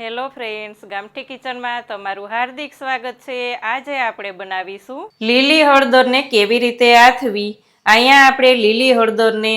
Hello friends, ગામઠી કિચનમાં તમારું હાર્દિક સ્વાગત છે। આજે આપણે બનાવીશું લીલી હળદરને કેવી રીતે આથવી। અહીંયા આપણે લીલી હળદરને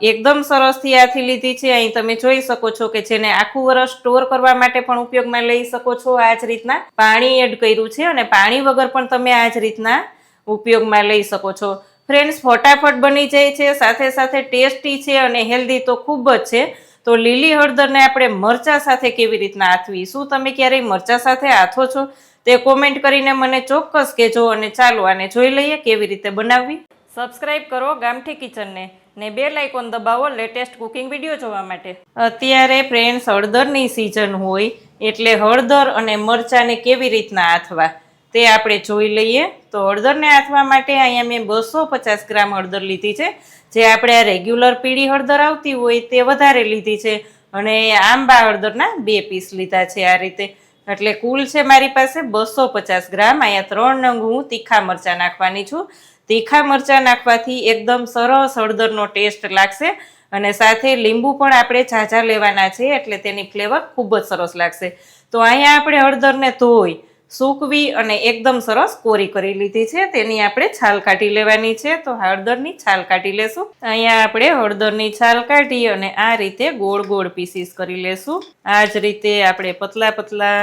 એકદમ સરસથી આથી લીધી છે। અહીં તમે જોઈ શકો છો કે જેને આખું વર્ષ સ્ટોર કરવા માટે પણ ઉપયોગમાં લઈ શકો છો। આ જ રીતના પાણી એડ કર્યું છે અને પાણી વગર પણ તમે આ જ રીતના ઉપયોગમાં લઈ શકો છો। ફ્રેન્ડ્સ, ફટાફટ બની જાય છે, સાથે સાથે ટેસ્ટી છે અને હેલ્ધી તો ખૂબ જ છે। તો લીલી હળદરને આપણે મરચા સાથે કેવી રીતના આથવી, શું તમે ક્યારેય મરચા સાથે આથો છો તે કોમેન્ટ કરીને મને ચોક્કસ કહેજો। અને ચાલો આને જોઈ લઈએ કેવી રીતે બનાવવી। સબસ્ક્રાઇબ કરો ગામઠી કિચનને ને બેલ આઇકોન દબાવો લેટેસ્ટ કુકિંગ વિડીયો જોવા માટે। અત્યારે ફ્રેન્ડ્સ હળદરની સિઝન હોય એટલે હળદર અને મરચાંને કેવી રીતના આથવા તે આપણે જોઈ લઈએ। તો હળદરને આથવા માટે અહીંયા મેં 250 ગ્રામ હળદર લીધી છે। જે આપણે આ રેગ્યુલર પીળી હળદર આવતી હોય તે વધારે લીધી છે અને આંબા હળદરના 2 પીસ લીધા છે આ રીતે। એટલે કુલ છે મારી પાસે 250 ગ્રામ। અહીંયા 3 નંગ હું તીખા મરચાં નાખવાની છું। તીખા મરચાં નાખવાથી એકદમ સરસ હળદરનો ટેસ્ટ લાગશે અને સાથે લીંબુ પણ આપણે ઝાઝા લેવાના છે એટલે તેની ફ્લેવર ખૂબ જ સરસ લાગશે। તો અહીંયા આપણે હળદરને ધોઈ સૂકવી અને એકદમ સરસ કોરી કરી લીધી છે। તેની આપણે છાલ કાઢી લેવાની છે। તો હળદરની છાલ કાઢી લેશું। અહીંયા આપણે હળદરની છાલ કાઢી અને આ રીતે ગોળ ગોળ પીસીસ કરી લેશું। આ જ રીતે આપણે પતલા પતલા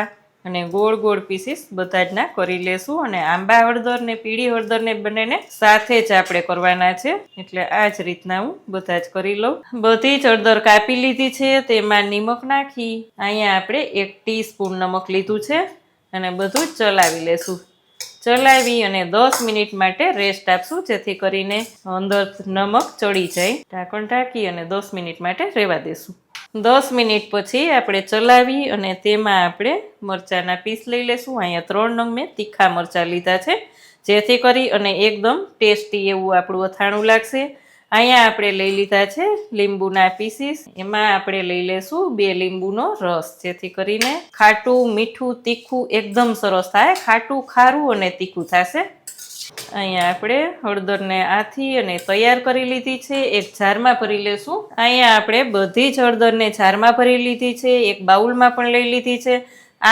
અને ગોળ ગોળ પીસીસ બધા જ ના કરી લેશું। અને આંબા હળદર ને પીળી હળદરને બંનેને સાથે જ આપણે કરવાના છે એટલે આ જ રીતના હું બધા જ કરી લઉં। બધી જ હળદર કાપી લીધી છે, તેમાં નિમક નાખી અહીંયા આપણે 1 ટીસ્પૂન નમક લીધું છે અને બધું જ ચલાવી લેશું। ચલાવી અને 10 મિનિટ માટે રેસ્ટ આપશું જેથી કરીને અંદર નમક ચડી જાય। ઢાંકણ ઢાંકી અને 10 મિનિટ માટે રહેવા દેશું। 10 મિનિટ પછી આપણે ચલાવી અને તેમાં આપણે મરચાંના પીસ લઈ લેશું। અહીંયા 3 નંગ મેં તીખા મરચાં લીધા છે જેથી કરી અને એકદમ ટેસ્ટી એવું આપણું અથાણું લાગશે। અહીંયા આપણે લઈ લીધા છે લીંબુના પીસીસ, એમાં આપણે લઈ લેશું 2 લીંબુનો રસ જેથી કરીને ખાટું મીઠું તીખું એકદમ સરસ થાય। ખાટું ખારું અને તીખું થશે। અહીંયા આપણે હળદરને આથી અને તૈયાર કરી લીધી છે, એક જારમાં ભરી લેશું। અહીંયા આપણે બધી જ હળદરને જારમાં ભરી લીધી છે, એક બાઉલમાં પણ લઈ લીધી છે।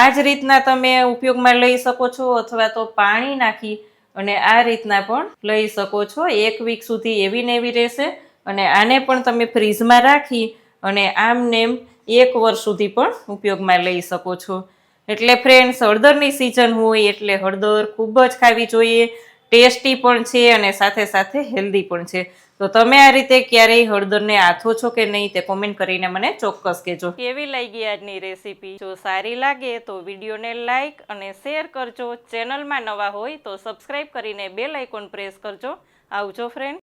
આ જ રીતના તમે ઉપયોગમાં લઈ શકો છો અથવા તો પાણી નાખી અને આ રીતના પણ લઈ શકો છો। 1 વીક સુધી એવી ને એવી રહેશે અને આને પણ તમે ફ્રીજમાં રાખી અને આમનેમ 1 વર્ષ સુધી પણ ઉપયોગમાં લઈ શકો છો। એટલે ફ્રેન્ડ્સ, હળદરની સિઝન હોય એટલે હળદર ખૂબ જ ખાવી જોઈએ। ટેસ્ટી પણ છે અને સાથે સાથે હેલ્ધી પણ છે। તો તમે આ રીતે ક્યારેય હળદરને આથો છો કે નહીં તે કોમેન્ટ કરીને મને ચોક્કસ કહેજો। કેવી લાગી આજની રેસીપી? જો સારી લાગે તો વિડીયોને લાઈક અને શેર કરજો। ચેનલમાં નવા હોય તો સબસ્ક્રાઈબ કરીને બેલ આઇકોન પ્રેસ કરજો। આવજો ફ્રેન્ડ।